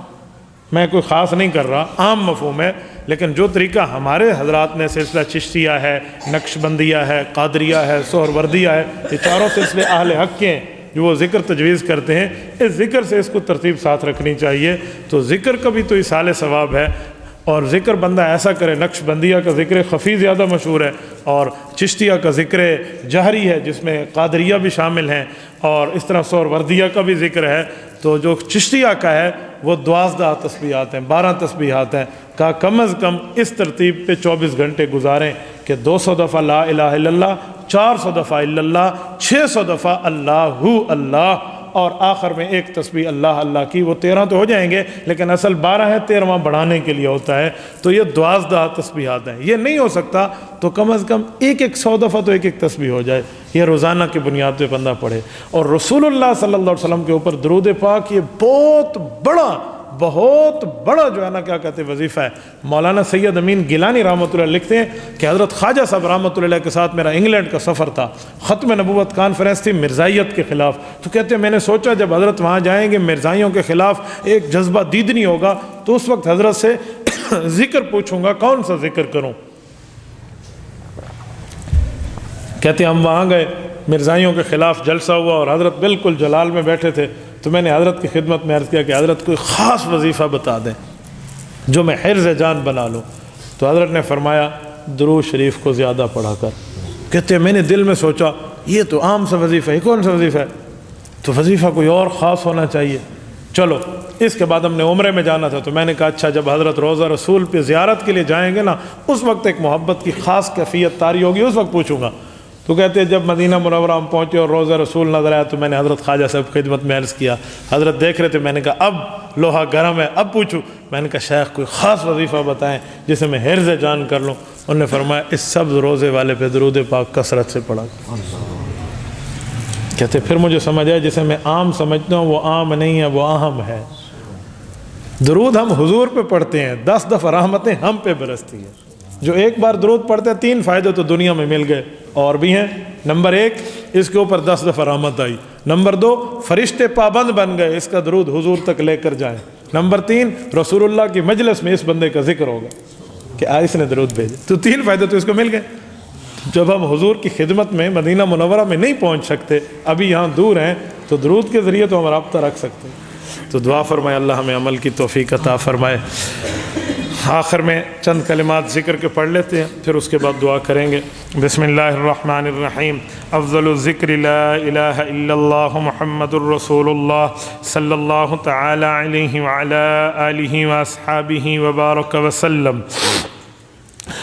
میں کوئی خاص نہیں کر رہا، عام مفہوم ہے، لیکن جو طریقہ ہمارے حضرات نے سلسلہ چشتیہ ہے، نقش بندیہ ہے، قادریہ ہے، سہروردیہ ہے، یہ چاروں سلسلے اہل حق کے ہیں جو وہ ذکر تجویز کرتے ہیں، اس ذکر سے اس کو ترتیب ساتھ رکھنی چاہیے۔ تو ذکر کا بھی تو اصال ثواب ہے، اور ذکر بندہ ایسا کرے، نقش بندیہ کا ذکر خفی زیادہ مشہور ہے، اور چشتیہ کا ذکر جہری ہے جس میں قادریہ بھی شامل ہیں، اور اس طرح سہروردیہ کا بھی ذکر ہے۔ تو جو چشتیہ کا ہے وہ 12 تسبیحات ہیں، 12 تسبیحات ہیں، کہا کم از کم اس ترتیب پہ 24 گھنٹے گزاریں کہ 200 دفعہ لا الہ الا اللہ، 400 دفعہ الا اللہ، 600 دفعہ اللہ اللہ، اور آخر میں ایک تسبیح اللہ اللہ کی، وہ 13 تو ہو جائیں گے لیکن اصل 12 ہے، 13واں بڑھانے کے لیے ہوتا ہے۔ تو یہ 12 تسبیحات ہیں، یہ نہیں ہو سکتا تو کم از کم ایک 100 دفعہ تو ایک تسبیح ہو جائے، یہ روزانہ کی بنیاد پہ بندہ پڑھے۔ اور رسول اللہ صلی اللہ علیہ وسلم کے اوپر درود پاک یہ بہت بڑا جو ہے نا کیا کہتے ہیں وظیفہ ہے۔ مولانا سید امین گیلانی رحمۃ اللہ لکھتے ہیں کہ حضرت خواجہ صاحب رحمۃ اللہ کے ساتھ میرا انگلینڈ کا سفر تھا، ختم نبوت کانفرنس تھی مرزائیت کے خلاف، تو کہتے ہیں میں نے سوچا جب حضرت وہاں جائیں گے مرزائیوں کے خلاف ایک جذبہ دیدنی ہوگا، تو اس وقت حضرت سے ذکر پوچھوں گا کون سا ذکر کروں۔ کہتے ہیں ہم وہاں گئے، مرزائیوں کے خلاف جلسہ ہوا اور حضرت بالکل جلال میں بیٹھے تھے، تو میں نے حضرت کی خدمت میں عرض کیا کہ حضرت کوئی خاص وظیفہ بتا دیں جو میں حرز جان بنا لوں۔ تو حضرت نے فرمایا درود شریف کو زیادہ پڑھا کر۔ کہتے ہیں میں نے دل میں سوچا یہ تو عام سا وظیفہ ہے، کون سا وظیفہ ہے؟ تو وظیفہ کوئی اور خاص ہونا چاہیے۔ چلو اس کے بعد ہم نے عمرے میں جانا تھا، تو میں نے کہا اچھا جب حضرت روضہ رسول پہ زیارت کے لیے جائیں گے نا، اس وقت ایک محبت کی خاص کیفیت طاری ہوگی، اس وقت پوچھوں گا۔ تو کہتے ہیں جب مدینہ منورہ ہم پہنچے اور روضہ رسول نظر آیا تو میں نے حضرت خواجہ صاحب خدمت میں عرض کیا، حضرت دیکھ رہے تھے، میں نے کہا اب لوہا گرم ہے، اب پوچھوں۔ میں نے کہا شیخ کوئی خاص وظیفہ بتائیں جسے میں حرز جان کر لوں۔ انہوں نے فرمایا اس سبز روزے والے پہ درود پاک کثرت سے پڑھا۔ کہتے پھر مجھے سمجھ آیا جسے میں عام سمجھتا ہوں وہ عام نہیں ہے، وہ اہم ہے۔ درود ہم حضور پہ پڑھتے ہیں، 10 دفعہ رحمتیں ہم پہ برستی ہیں۔ جو ایک بار درود پڑھتے ہیں 3 فائدے تو دنیا میں مل گئے، اور بھی ہیں۔ نمبر 1 اس کے اوپر 10 دفعہ رحمت آئی۔ نمبر 2 فرشتے پابند بن گئے اس کا درود حضور تک لے کر جائیں۔ نمبر 3 رسول اللہ کی مجلس میں اس بندے کا ذکر ہوگا کہ اس نے درود بھیجے، تو 3 فائدے تو اس کو مل گئے۔ جب ہم حضور کی خدمت میں مدینہ منورہ میں نہیں پہنچ سکتے، ابھی یہاں دور ہیں، تو درود کے ذریعے تو ہم رابطہ رکھ سکتے ہیں۔ تو دعا فرمائے اللہ ہمیں عمل کی توفیق عطا فرمائے۔ آخر میں چند کلمات ذکر کے پڑھ لیتے ہیں، پھر اس کے بعد دعا کریں گے۔ بسم اللہ الرحمن الرحیم۔ افضل الذکر لا الہ الا اللہ محمد الرسول اللہ صلی اللہ تعالی علیہ وعلی آلہ واصحابہ وبارک وسلم۔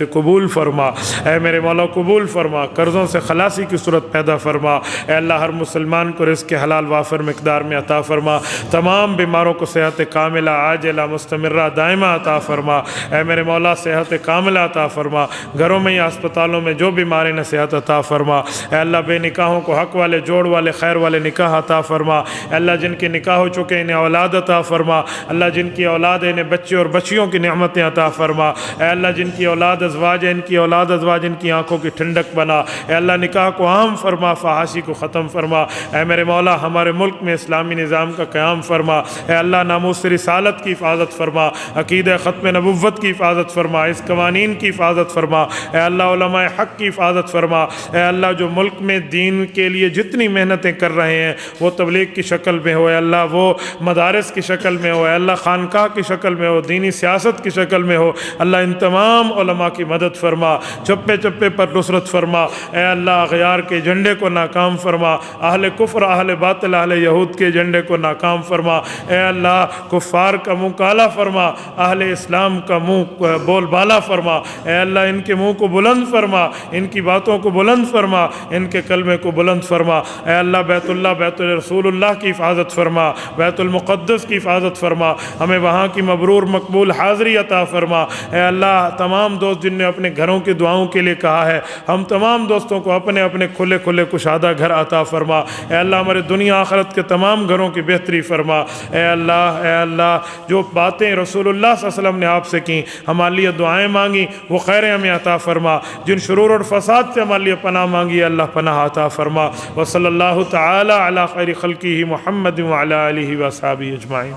سے قبول فرما، اے میرے مولا قبول فرما، قرضوں سے خلاصی کی صورت پیدا فرما، اے اللہ ہر مسلمان کو رزق حلال وافر مقدار میں عطا فرما، تمام بیماروں کو صحت کاملہ عاجلہ مستمرہ دائمہ عطا فرما، اے میرے مولا صحت کاملہ عطا فرما، گھروں میں یا اسپتالوں میں جو بیماری نے صحت عطا فرما، اے اللہ بے نکاحوں کو حق والے جوڑ والے خیر والے نکاح عطا فرما، اے اللہ جن کے نکاح ہو چکے انہیں اولاد عطا فرما، اللہ جن کی اولاد ہے انہیں بچے اور بچیوں کی نعمتیں عطا فرما، اے اللہ جن کی اولاد ازواج ہے ان کی اولاد ازواج ان کی آنکھوں کی ٹھنڈک بنا، اے اللہ نکاح کو عام فرما، فحاشی کو ختم فرما، اے میرے مولا ہمارے ملک میں اسلامی نظام کا قیام فرما، اے اللہ ناموس رسالت کی حفاظت فرما، عقیدہ ختم نبوت کی حفاظت فرما، اس قوانین کی حفاظت فرما، اے اللہ علماء حق کی حفاظت فرما، اے اللہ جو ملک میں دین کے لیے جتنی محنتیں کر رہے ہیں وہ تبلیغ کی شکل میں ہو، اے اللہ وہ مدارس کی شکل میں ہو، اے اللہ خانقاہ کی شکل میں ہو، دینی سیاست کی شکل میں ہو، اللہ ان تمام علماء کی مدد فرما، چپے چپے پر نصرت فرما، اے اللہ اغیار کے جھنڈے کو ناکام فرما، اہل کفر اہل باطل اہل یہود کے جھنڈے کو ناکام فرما، اے اللہ کفار کا منہ کالا فرما، اہل اسلام کا منہ بول بالا فرما، اے اللہ ان کے منہ کو بلند فرما، ان کی باتوں کو بلند فرما، ان کے کلمے کو بلند فرما، اے اللہ بیت اللہ بیت رسول اللہ کی حفاظت فرما، بیت المقدس کی حفاظت فرما، ہمیں وہاں کی مبرور مقبول حاضری عطا فرما، اے اللہ تمام دوست جن نے اپنے گھروں کی دعاؤں کے لیے کہا ہے ہم تمام دوستوں کو اپنے اپنے کھلے کھلے کشادہ گھر عطا فرما، اے اللہ ہمارے دنیا آخرت کے تمام گھروں کی بہتری فرما، اے اللہ جو باتیں رسول اللہ صلی اللہ علیہ وسلم نے آپ سے کی ہمارے لیے دعائیں مانگی وہ خیریں ہمیں عطا فرما، جن شرور اور فساد سے ہمارے لیے پناہ مانگی اللہ پناہ عطا فرما، وصلی اللہ تعالی علی خیر خلقہ محمد وعلی آلہ وصحبہ اجمعین۔